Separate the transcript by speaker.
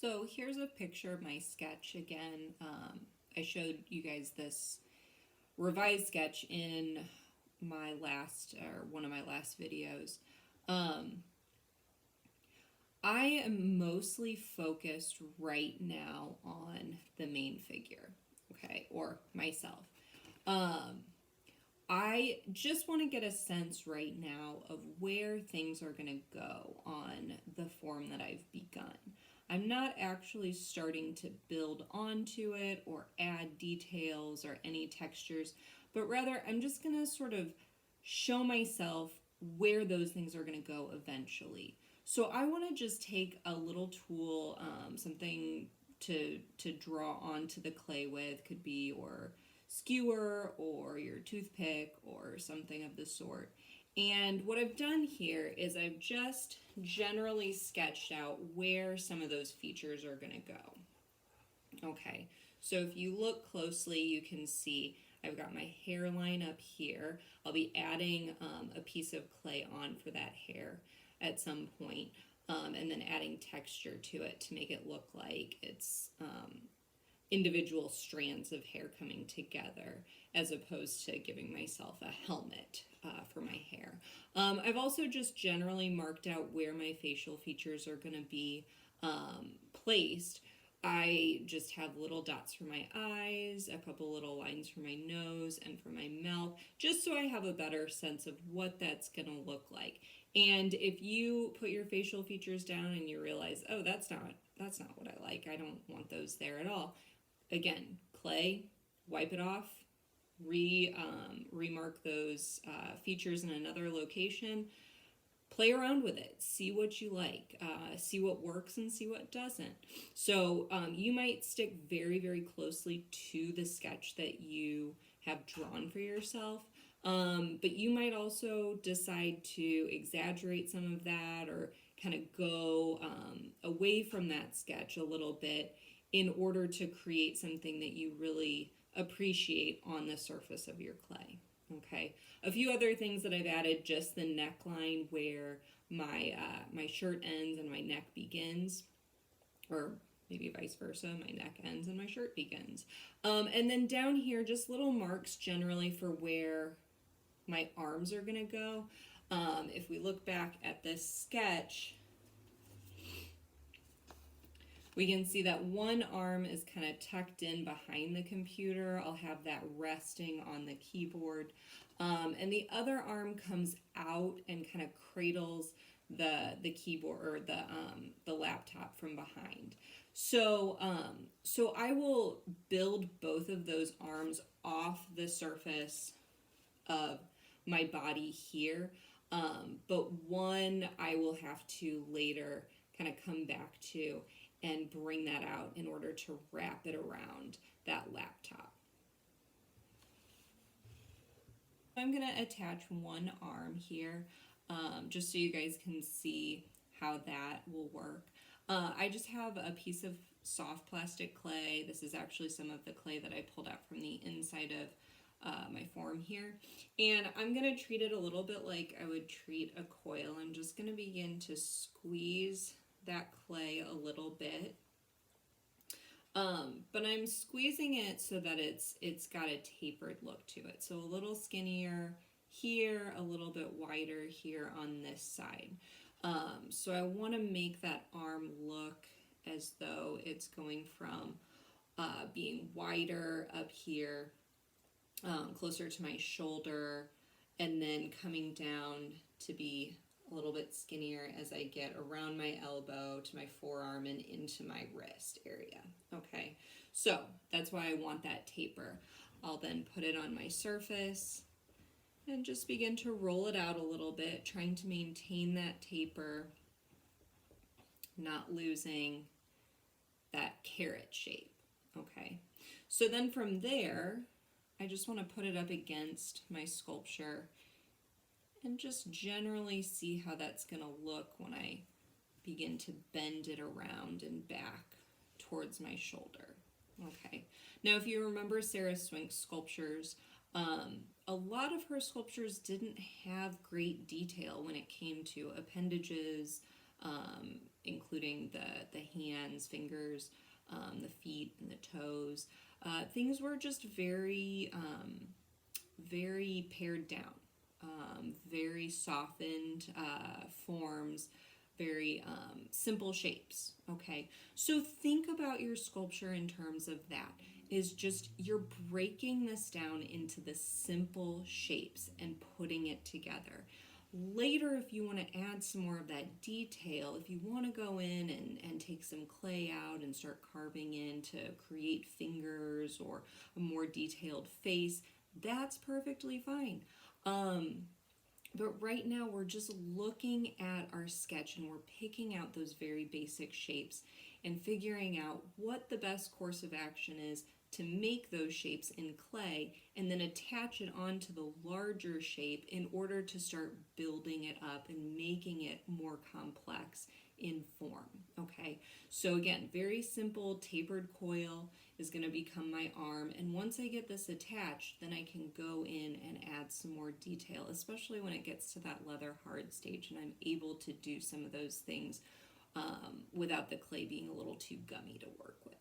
Speaker 1: So here's a picture of my sketch again. I showed you guys this revised sketch in my last, or one of my last videos. Um, I am mostly focused right now on the main figure, okay, or myself. Um, I just want to get a sense right now of where things are going to go on the form that I've begun. I'm not actually starting to build onto it or add details or any textures, but rather I'm just going to sort of show myself where those things are going to go eventually. So I want to just take a little tool, something to draw onto the clay with, could be or skewer or your toothpick or something of the sort. And what I've done here is I've just generally sketched out where some of those features are going to go. Okay, so if you look closely, you can see I've got my hairline up here. I'll be adding a piece of clay on for that hair at some point, and then adding texture to it to make it look like it's individual strands of hair coming together, as opposed to giving myself a helmet for my hair. I've also just generally marked out where my facial features are going to be placed. I just have little dots for my eyes, a couple little lines for my nose and for my mouth, just so I have a better sense of what that's going to look like. And if you put your facial features down and you realize, oh, that's not what I like, I don't want those there at all, again, clay, wipe it off, remark those features in another location, play around with it, see what you like, see what works and see what doesn't. So you might stick very, very closely to the sketch that you have drawn for yourself, but you might also decide to exaggerate some of that or kind of go away from that sketch a little bit in order to create something that you really appreciate on the surface of your clay. Okay, a few other things that I've added, just the neckline where my shirt ends and my neck begins, or maybe vice versa, my neck ends and my shirt begins. And then down here, just little marks generally for where my arms are gonna go. If we look back at this sketch, we can see that one arm is kind of tucked in behind the computer. I'll have that resting on the keyboard. And the other arm comes out and kind of cradles the keyboard or the laptop from behind. So I will build both of those arms off the surface of my body here. But one I will have to later kind of come back to and bring that out in order to wrap it around that laptop. I'm going to attach one arm here, just so you guys can see how that will work. I just have a piece of soft plastic clay. This is actually some of the clay that I pulled out from the inside of my form here. And I'm going to treat it a little bit like I would treat a coil. I'm just going to begin to squeeze that clay a little bit, but I'm squeezing it so that it's got a tapered look to it, so a little skinnier here, a little bit wider here on this side. So I want to make that arm look as though it's going from being wider up here, closer to my shoulder, and then coming down to be a little bit skinnier as I get around my elbow to my forearm and into my wrist area. Okay, so that's why I want that taper. I'll then put it on my surface and just begin to roll it out a little bit, trying to maintain that taper, not losing that carrot shape. Okay, so then from there, I just want to put it up against my sculpture and just generally see how that's going to look when I begin to bend it around and back towards my shoulder. Okay, now if you remember Sarah Swink's sculptures, a lot of her sculptures didn't have great detail when it came to appendages, including the hands, fingers, the feet, and the toes. Things were just very pared down, very softened forms, very simple shapes. Okay, so think about your sculpture in terms of that. Is just you're breaking this down into the simple shapes and putting it together. Later, if you want to add some more of that detail, if you want to go in and take some clay out and start carving in to create fingers or a more detailed face, that's perfectly fine. But right now, we're just looking at our sketch and we're picking out those very basic shapes and figuring out what the best course of action is to make those shapes in clay and then attach it onto the larger shape in order to start building it up and making it more complex in form. Okay, so again, very simple tapered coil is going to become my arm, and once I get this attached, then I can go in and add some more detail, especially when it gets to that leather hard stage and I'm able to do some of those things without the clay being a little too gummy to work with.